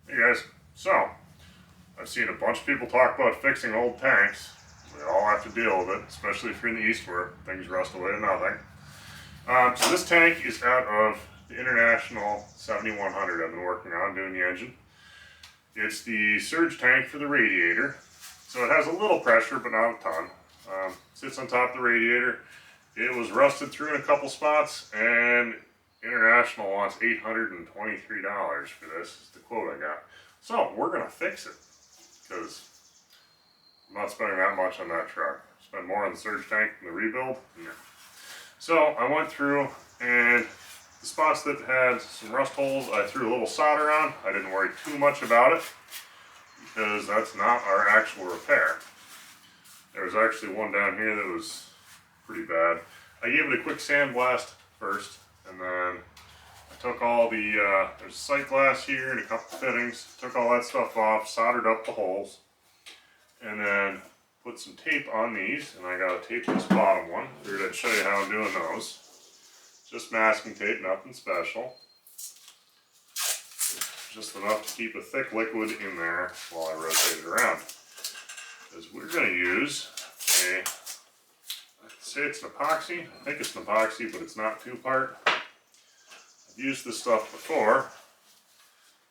Hey guys, so I've seen a bunch of people talk about fixing old tanks. We all have to deal with it, especially if you're in the east where things rust away to nothing. So this tank is out of the International 7100 I've been working on doing the engine. It's the surge tank for the radiator. So it has a little pressure, but not a ton. Sits on top of the radiator. It was rusted through in a couple spots, and International wants $823 for this, is the quote I got. So we're gonna fix it, because I'm not spending that much on that truck. Spend more on the surge tank than the rebuild? No. So I went through, and the spots that had some rust holes, I threw a little solder on. I didn't worry too much about it, because that's not our actual repair. There was actually one down here that was pretty bad. I gave it a quick sandblast first, and then I took all the, there's sight glass here and a couple fittings, took all that stuff off, soldered up the holes, and then put some tape on these, and I gotta tape this bottom one. Figured I'd show you how I'm doing those. Just masking tape, nothing special. Just enough to keep a thick liquid in there while I rotate it around. Because we're gonna use a, I'd say it's an epoxy. I think it's an epoxy, but it's not two-part. I've used this stuff before.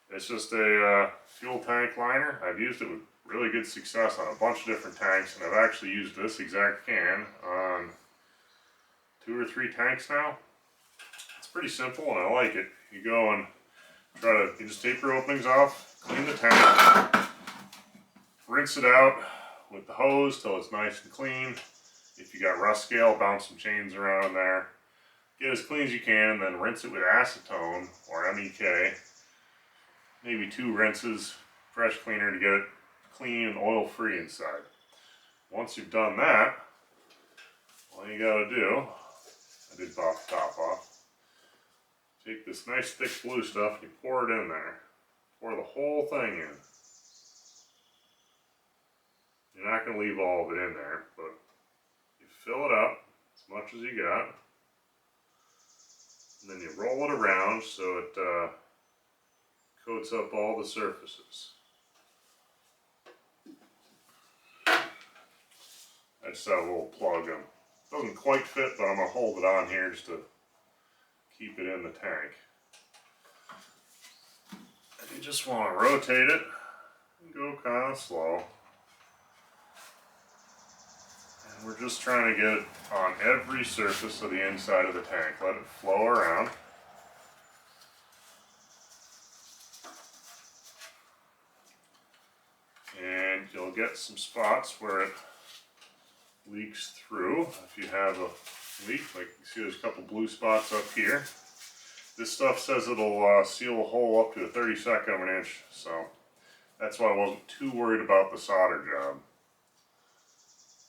It's just a fuel tank liner. I've used it with really good success on a bunch of different tanks, and I've actually used this exact can on 2 or 3 tanks now. It's pretty simple, and I like it. You go and you just tape your openings off, clean the tank, rinse it out with the hose till it's nice and clean. If you got rust scale, bounce some chains around in there. Get as clean as you can, and then rinse it with acetone or MEK. Maybe 2 rinses, fresh cleaner to get it clean and oil free inside. Once you've done that, all you gotta do, I did pop the top off, take this nice thick blue stuff and you pour it in there. Pour the whole thing in. You're not gonna leave all of it in there, but you fill it up as much as you got. And then you roll it around so it coats up all the surfaces. I just have a little plug in. Doesn't quite fit, but I'm going to hold it on here just to keep it in the tank. And you just want to rotate it and go kind of slow. And we're just trying to get it on every surface of the inside of the tank. Let it flow around. And you'll get some spots where it leaks through. If you have a leak, like you see there's a couple blue spots up here. This stuff says it'll seal a hole up to a 32nd of an inch, so that's why I wasn't too worried about the solder job.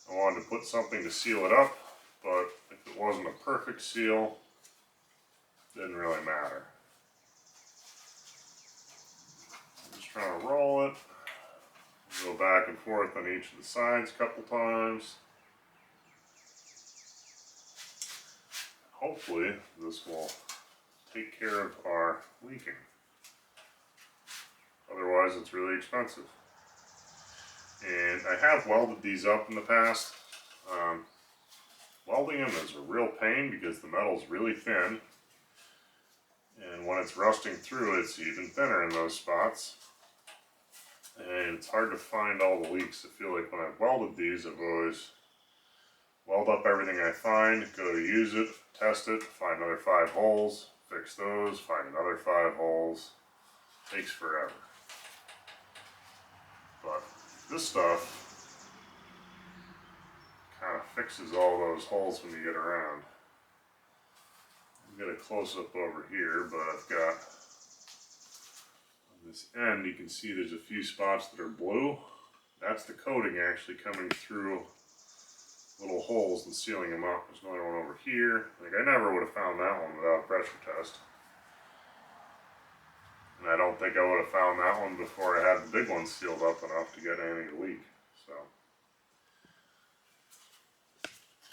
I wanted to put something to seal it up, but if it wasn't a perfect seal, it didn't really matter. I'm just trying to roll it, go back and forth on each of the sides a couple times. Hopefully this will take care of our leaking. Otherwise it's really expensive. And I have welded these up in the past. Welding them is a real pain because the metal's really thin. And when it's rusting through, it's even thinner in those spots. And it's hard to find all the leaks. I feel like when I've welded these, I've always weld up everything I find, go to use it, test it, find another 5 holes, fix those, find another 5 holes. Takes forever. But this stuff kind of fixes all those holes when you get around. I'll get a close-up over here, but I've got on this end, you can see there's a few spots that are blue. That's the coating actually coming through little holes and sealing them up. There's another one over here. Like, I never would have found that one without a pressure test. And I don't think I would have found that one before I had the big one sealed up enough to get any leak. So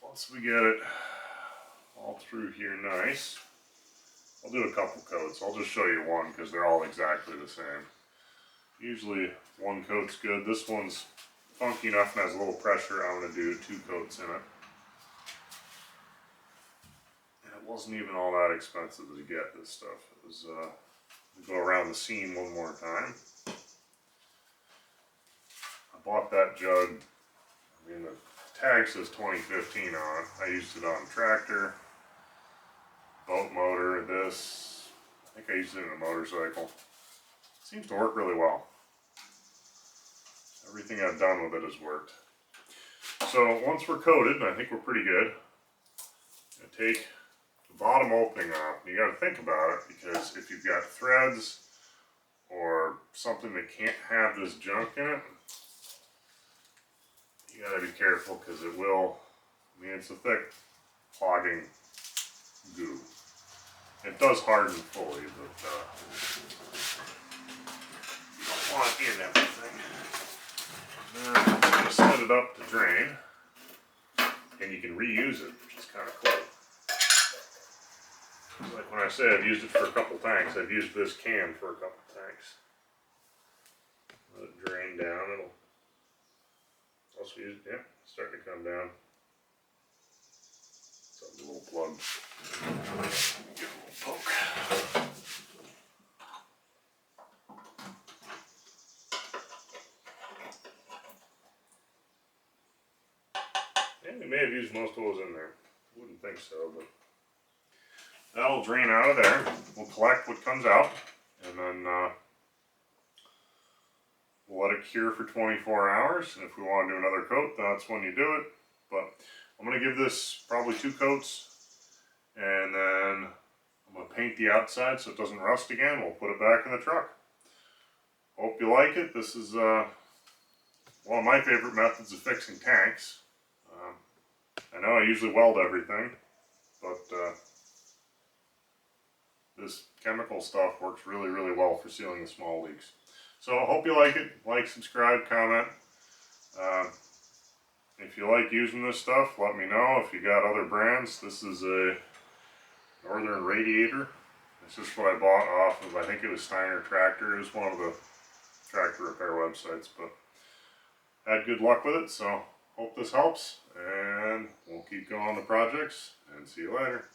once we get it all through here nice, I'll do a couple coats. I'll just show you one because they're all exactly the same. Usually one coat's good. This one's funky enough and has a little pressure. I'm going to do 2 coats in it. And it wasn't even all that expensive to get this stuff. It was, go around the seam one more time. I bought that jug, I mean the tag says 2015 on it. I used it on a tractor, boat motor, this. I think I used it in a motorcycle. It seems to work really well. Everything I've done with it has worked. So once we're coated, and I think we're pretty good, I take the bottom opening off. You got to think about it, because if you've got threads or something that can't have this junk in it, you got to be careful, because it will, I mean, it's a thick clogging goo. It does harden fully, but you don't want it in everything. And then I'm going to set it up to drain, and you can reuse it, which is kind of cool. Like when I say I've used it for a couple tanks, I've used this can for a couple tanks. Let it drain down. It'll also use, yeah, starting to come down. Something a little plugged. Give it a little poke. And we may have used most of those in there. Wouldn't think so, but that'll drain out of there. We'll collect what comes out, and then we'll let it cure for 24 hours. And if we want to do another coat, that's when you do it. But I'm going to give this probably 2 coats, and then I'm going to paint the outside so it doesn't rust again. We'll put it back in the truck. Hope you like it. This is one of my favorite methods of fixing tanks. I know I usually weld everything, but this chemical stuff works really, really well for sealing the small leaks. So I hope you like it. Like, subscribe, comment. If you like using this stuff, let me know. If you got other brands, this is a Northern Radiator. This is what I bought off of, I think it was Steiner Tractor. It was one of the tractor repair websites, but had good luck with it, so hope this helps, and we'll keep going on the projects, and see you later.